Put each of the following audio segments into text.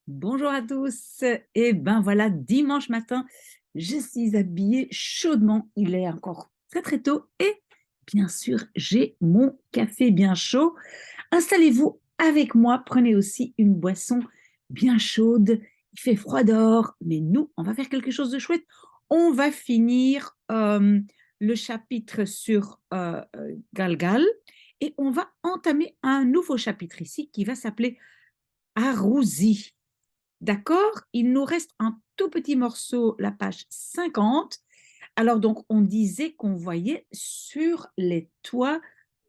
Bonjour à tous. Et ben voilà, dimanche matin, je suis habillée chaudement. Il est encore très très tôt et bien sûr, j'ai mon café bien chaud. Installez-vous avec moi, prenez aussi une boisson bien chaude. Il fait froid dehors, mais nous, on va faire quelque chose de chouette. On va finir le chapitre sur Galgal et on va entamer un nouveau chapitre ici qui va s'appeler Arouzi. D'accord? Il nous reste un tout petit morceau, la page 50. Alors donc, on disait qu'on voyait sur les toits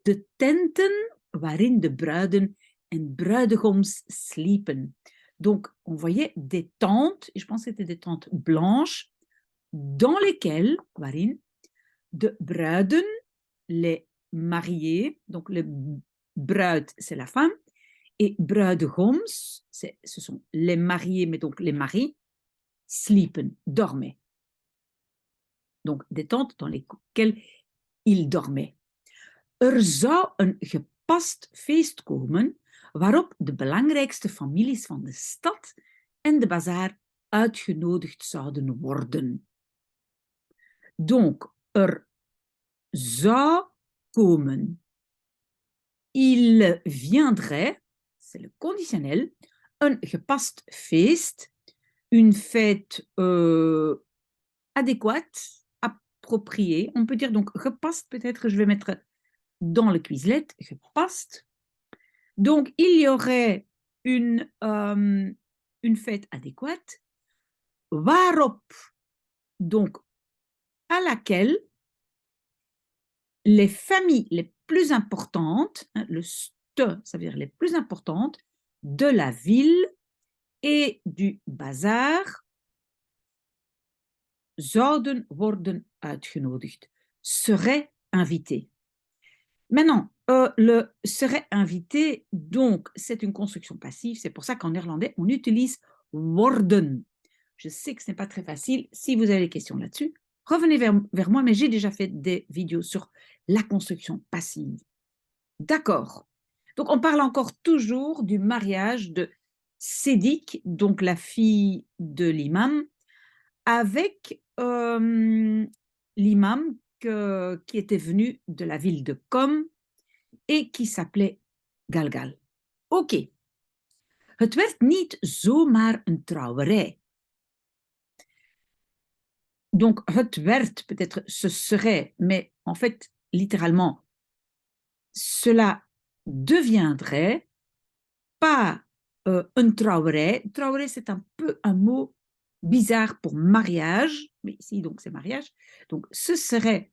de tenten waarin de bruiden en bruidegoms sliepen. Donc, on voyait des tentes, et je pense que c'était des tentes blanches, dans lesquelles, waarin, de bruiden, les mariés, donc le bruid, c'est la femme, et bruidegoms, ce sont les mariés, mais donc les maris, sliepen, dormaient. Donc des tentes dans lesquelles ils dormaient. Zou een gepast feest komen waarop de belangrijkste families van de stad en de bazaar uitgenodigd zouden worden. Donc, zou komen. Il viendrait, c'est le conditionnel, un gepast feest, une fête adéquate, appropriée. On peut dire donc gepast, peut-être je vais mettre dans le Quizlet, gepast. Donc, il y aurait une fête adéquate, waarop, donc à laquelle les familles les plus importantes, hein, le ste, ça veut dire les plus importantes, de la ville et du bazar, zouden worden uitgenodigd, seraient invités. Maintenant, le serait invité, donc c'est une construction passive, c'est pour ça qu'en néerlandais, on utilise worden. Je sais que ce n'est pas très facile. Si vous avez des questions là-dessus, revenez vers moi, mais j'ai déjà fait des vidéos sur la construction passive. D'accord. Donc, on parle encore toujours du mariage de Sédic, donc la fille de l'imam, avec l'imam qui était venu de la ville de Qom et qui s'appelait Galgal. Oké, het werd niet zomaar een trouwerij. Donc, het werd, peut-être ce serait, mais en fait, littéralement, cela deviendrait pas een trouwerij. Trouwerij, c'est un peu un mot bizarre pour mariage, mais ici, donc, c'est mariage. Donc, ce serait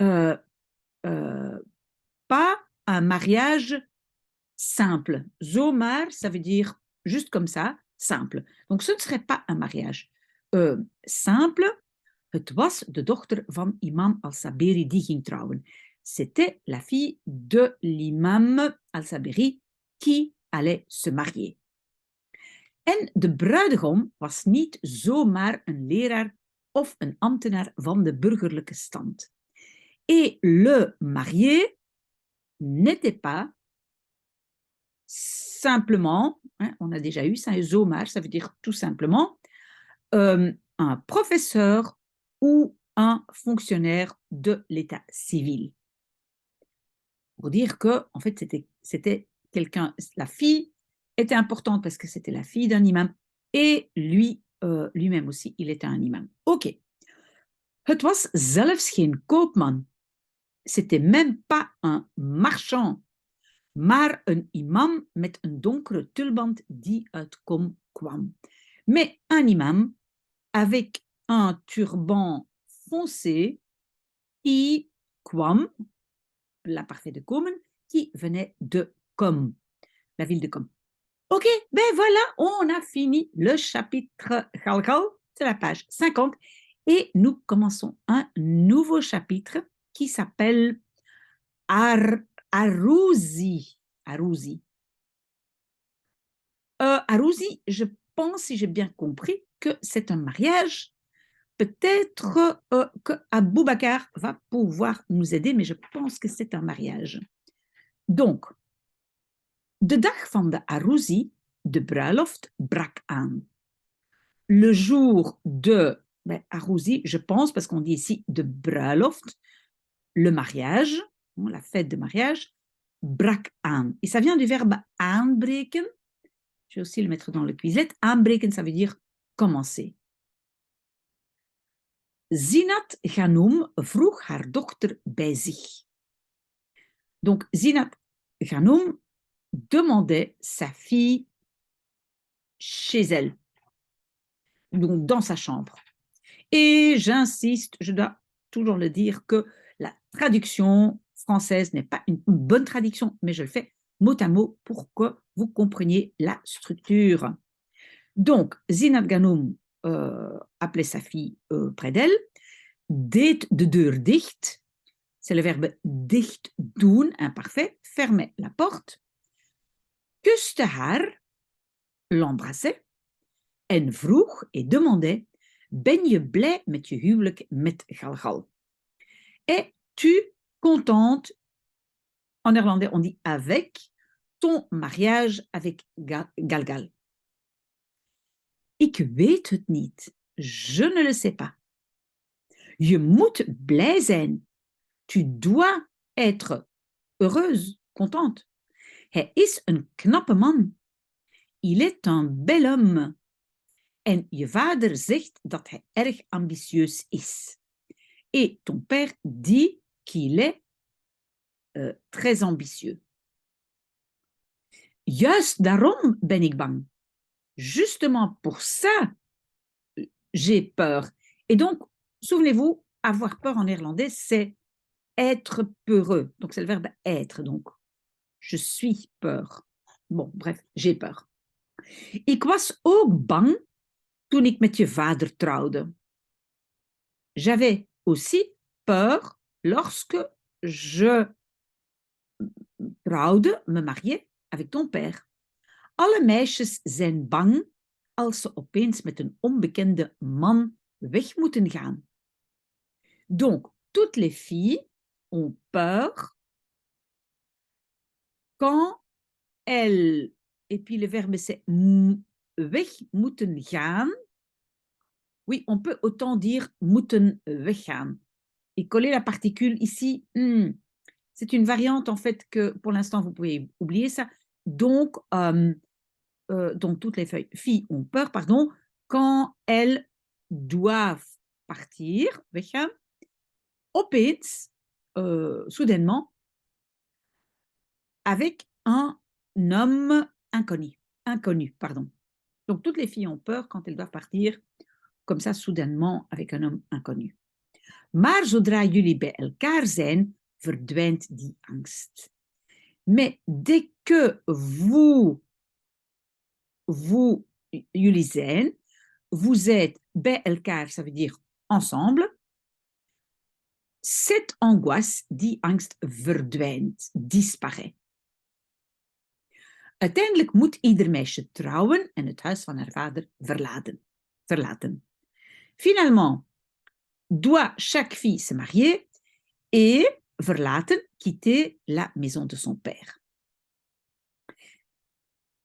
euh, euh, pas un mariage simple. Zomaar, ça veut dire juste comme ça, simple. Donc, ce ne serait pas un mariage simple. Het was de dochter van imam al-Saberi die ging trouwen. C'était la fille de l'imam al-Saberi qui allait se marier. En de bruidegom was niet zomaar een leraar of een ambtenaar van de burgerlijke stand. Et le marié n'était pas simplement, hein, on a déjà eu ça, zomaar, ça veut dire tout simplement, un professeur ou un fonctionnaire de l'état civil. Pour dire que, en fait, c'était quelqu'un, la fille était importante parce que c'était la fille d'un imam et lui-même aussi, il était un imam. Ok. Het was zelfs geen koopman. C'était même pas un marchand, maar een imam met een donkere tulband die uit Qom kwam. Mais un imam avec un turban foncé qui kwam, la parfait de Komen, qui venait de Qom, la ville de Qom. Ok, ben voilà, on a fini le chapitre Galgal, c'est la page 50, et nous commençons un nouveau chapitre qui s'appelle Arouzi. Arouzi. Arouzi, je pense, si j'ai bien compris, que c'est un mariage. Peut-être que Abou Bakar va pouvoir nous aider, mais je pense que c'est un mariage. Donc, de dag van de Arouzi de bruiloft brak aan. Le jour de Arouzi, je pense, parce qu'on dit ici de bruiloft, le mariage, la fête de mariage, brak aan. Et ça vient du verbe aanbreken. Je vais aussi le mettre dans le Quizlet. Aanbreken, ça veut dire commencer. Zinat Ghanum vroeg haar dochter bij zich. Donc, Zinat Ghanum demandait sa fille chez elle, donc dans sa chambre. Et j'insiste, je dois toujours le dire, que la traduction française n'est pas une bonne traduction, mais je le fais mot à mot pour que vous compreniez la structure. Donc, Zinat Ghanum appelait sa fille près d'elle, deed de deur dicht, c'est le verbe dicht doen, imparfait, fermait la porte, kuste haar, l'embrassait, en vroeg et demandait, ben je blij met je huwelijk met Galgal? Es-tu contente, en néerlandais on dit avec, ton mariage avec Galgal? Ik weet het niet, je ne le sais pas. Je moet blij zijn, tu dois être heureuse, contente. Hij is een knappe man. Il est un bel homme. En je vader zegt dat hij erg ambitieus is. Et ton père dit qu'il est très ambitieux. Juist daarom ben ik bang. Justement pour ça, j'ai peur. Et donc, souvenez-vous, avoir peur en néerlandais, c'est être peureux. Donc, c'est le verbe être. Donc, je suis peur. Bon, bref, j'ai peur. Ik was ook bang toen ik met je vader trouwde. J'avais aussi peur lorsque je trouwde, me mariais avec ton père. Alle meisjes zijn bang als ze opeens met een onbekende man weg moeten gaan. Donc, toutes les filles ont peur quand elles, et puis le verbe c'est weg moeten gaan. Oui, on peut autant dire moeten weggaan. Et coller la particule ici, c'est une variante en fait que pour l'instant vous pouvez oublier ça. Donc toutes les filles ont peur, pardon, quand elles doivent partir, weggaan, opeens, soudainement, avec un homme inconnu, pardon. Donc toutes les filles ont peur quand elles doivent partir comme ça soudainement avec un homme inconnu. Maar zodra jullie bij elkaar zijn, verdwijnt die angst. Mais dès que jullie zijn, vous êtes bij elkaar, ça veut dire ensemble, cette angoisse, die angst verdwijnt, disparaît. Uiteindelijk moet ieder meisje trouwen en het huis van haar vader verlaten. Finalement, doit chaque fille se marier et verlaten, quitter la maison de son père.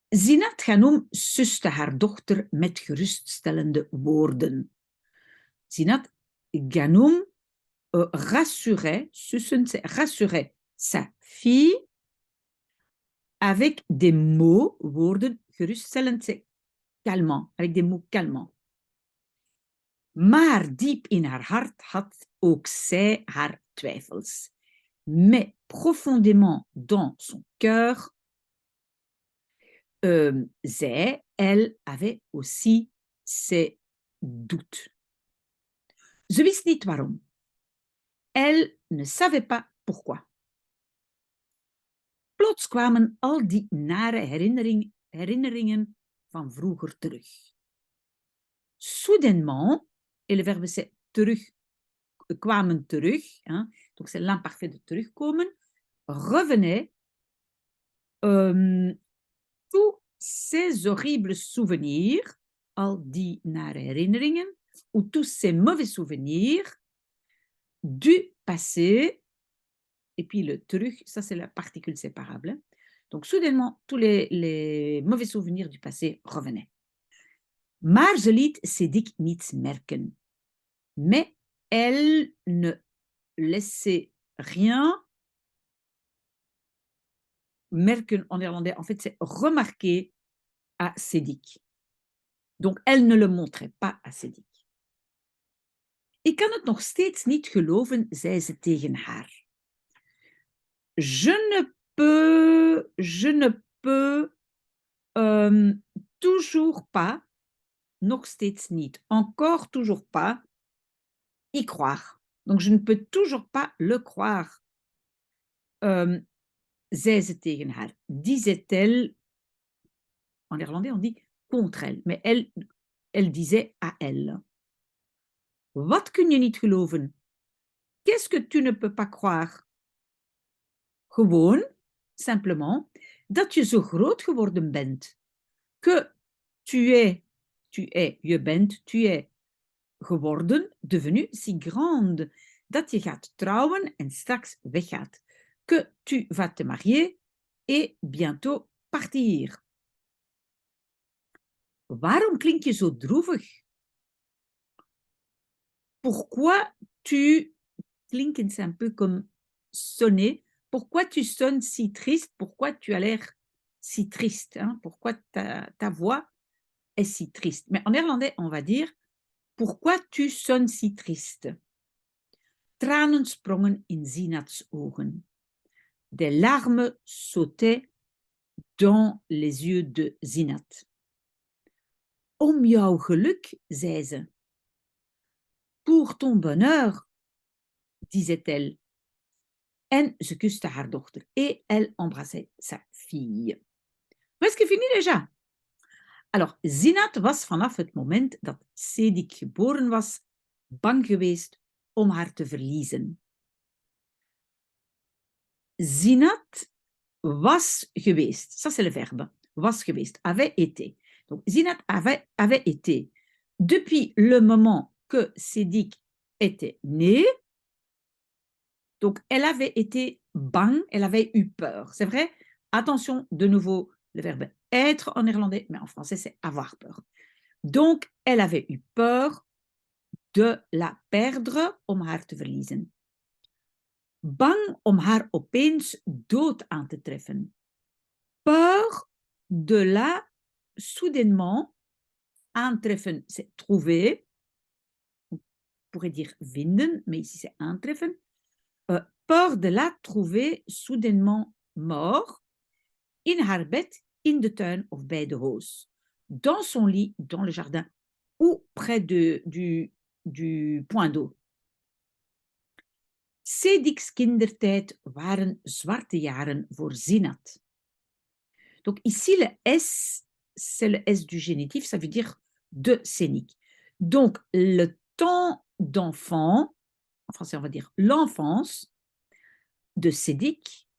Zinat Ghanum suste haar dochter met geruststellende woorden. Zinat Ghanum rassurait sa fille avec des mots, woorden, geruststellend, c'est calmant, avec des mots calmants. Maar diep in haar hart had ook zij haar twijfels. Mais profondément dans son cœur, elle avait aussi ses doutes. Ze wist niet waarom. Elle ne savait pas pourquoi. Plots kwamen al die nare herinneringen van vroeger terug. Soudainement, et le verbe c'est terug, kwamen terug, hein, donc c'est l'imparfait de terugkomen, revenait tous ces horribles souvenirs, al die nare herinneringen, ou tous ces mauvais souvenirs du passé, et puis le terug, ça c'est la particule séparable. Donc, soudainement, tous les mauvais souvenirs du passé revenaient. Maar ze liet Sédic niets merken. Mais elle ne laissait rien merken en néerlandais. En fait, c'est remarquer à Sédic. Donc, elle ne le montrait pas à Sédic. Ik kan het nog steeds niet geloven, zei ze tegen haar. Je ne peux toujours pas, nog steeds niet, encore toujours pas, y croire. Donc, je ne peux toujours pas le croire, zei ze tegen haar. Disait-elle, en néerlandais on dit contre elle, mais elle disait à elle. Wat kun je niet geloven? Qu'est-ce que tu ne peux pas croire? Gewoon, simplement, dat je zo groot geworden bent. Que je bent, tu es geworden, devenu si grande, dat je gaat trouwen en straks weggaat. Que tu vas te marier et bientôt partir. Waarom klink je zo droevig? Pourquoi tu klinken, c'est un peu comme sonner. Pourquoi tu sonnes si triste? Pourquoi tu as l'air si triste? Hein? Pourquoi ta voix est si triste? Mais en néerlandais, on va dire pourquoi tu sonnes si triste? Tranen sprongen in Zinats ogen. Des larmes sautaient dans les yeux de Zinat. Om jouw geluk, zei ze. Pour ton bonheur, disait-elle. En ze kuste haar dochter. Et elle embrassait sa fille. Presque fini déjà. Alors, Zinat was vanaf het moment dat Sédic geboren was, bang geweest om haar te verliezen. Zinat was geweest. Ça, c'est le verbe. Was geweest. Avait été. Donc, Zinat avait été. Depuis le moment que Sédic était né, donc elle avait été bang, elle avait eu peur. C'est vrai? Attention, de nouveau, le verbe être en néerlandais, mais en français, c'est avoir peur. Donc, elle avait eu peur de la perdre om haar te verliezen. Bang om haar opeens dood aan te treffen. Peur de la soudainement aantreffen, c'est trouver. On pourrait dire vinden, mais ici c'est aantreffen. Peur de la trouver soudainement mort in haar bed, in de tuin of bij de hoos. Dans son lit, dans le jardin ou près du point d'eau. Sédic's kindertijd waren zwarte jaren voor Zinat. Donc ici, le S, c'est le S du génitif, ça veut dire de Sédic. Donc le temps d'enfant, en français on va dire l'enfance de Sédic,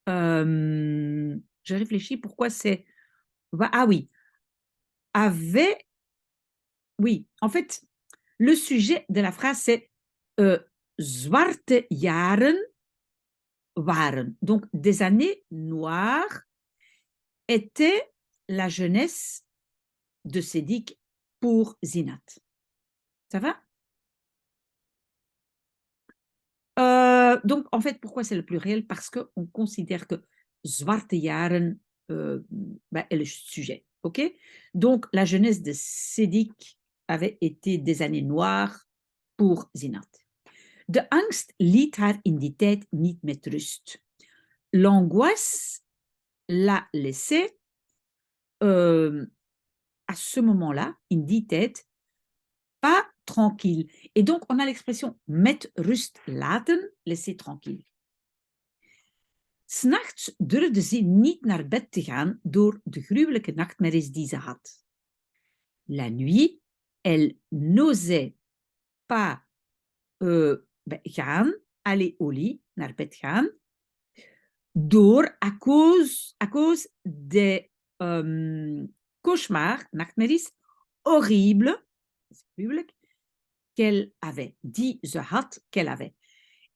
je réfléchis pourquoi c'est... Ah oui, avait... Oui, en fait, le sujet de la phrase c'est zwarte jaren waren. Donc, des années noires était la jeunesse de Sédic pour Zinat. Ça va? Donc, en fait, pourquoi c'est le pluriel? Parce qu'on considère que zwarte jaren est le sujet. Ok? Donc, la jeunesse de Sédic avait été des années noires pour Zinat. De angst liet haar in die tijd niet met rust. L'angoisse l'a laissé à ce moment-là, in die tijd, pas tranquille. Et donc, on a l'expression met rust laten, laisser tranquille. 'S'nachts durfde ze niet naar bed te gaan door de gruwelijke nachtmerries die ze had. La nuit, elle n'osait pas gaan, aller au lit, naar bed gaan, door à cause des cauchemars, nachtmerries, horribles, qu'elle avait, die ze had, qu'elle avait.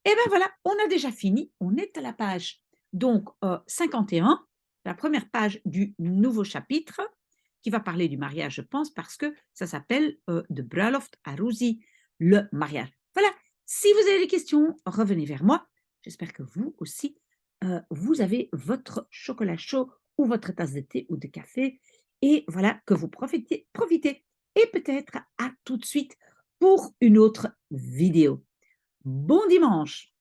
Et bien voilà, on a déjà fini. On est à la page donc 51, la première page du nouveau chapitre qui va parler du mariage, je pense, parce que ça s'appelle de Bruiloft Arusi, le mariage. Voilà, si vous avez des questions, revenez vers moi. J'espère que vous aussi, vous avez votre chocolat chaud ou votre tasse de thé ou de café. Et voilà, que vous profitez. Et peut-être à tout de suite pour une autre vidéo. Bon dimanche!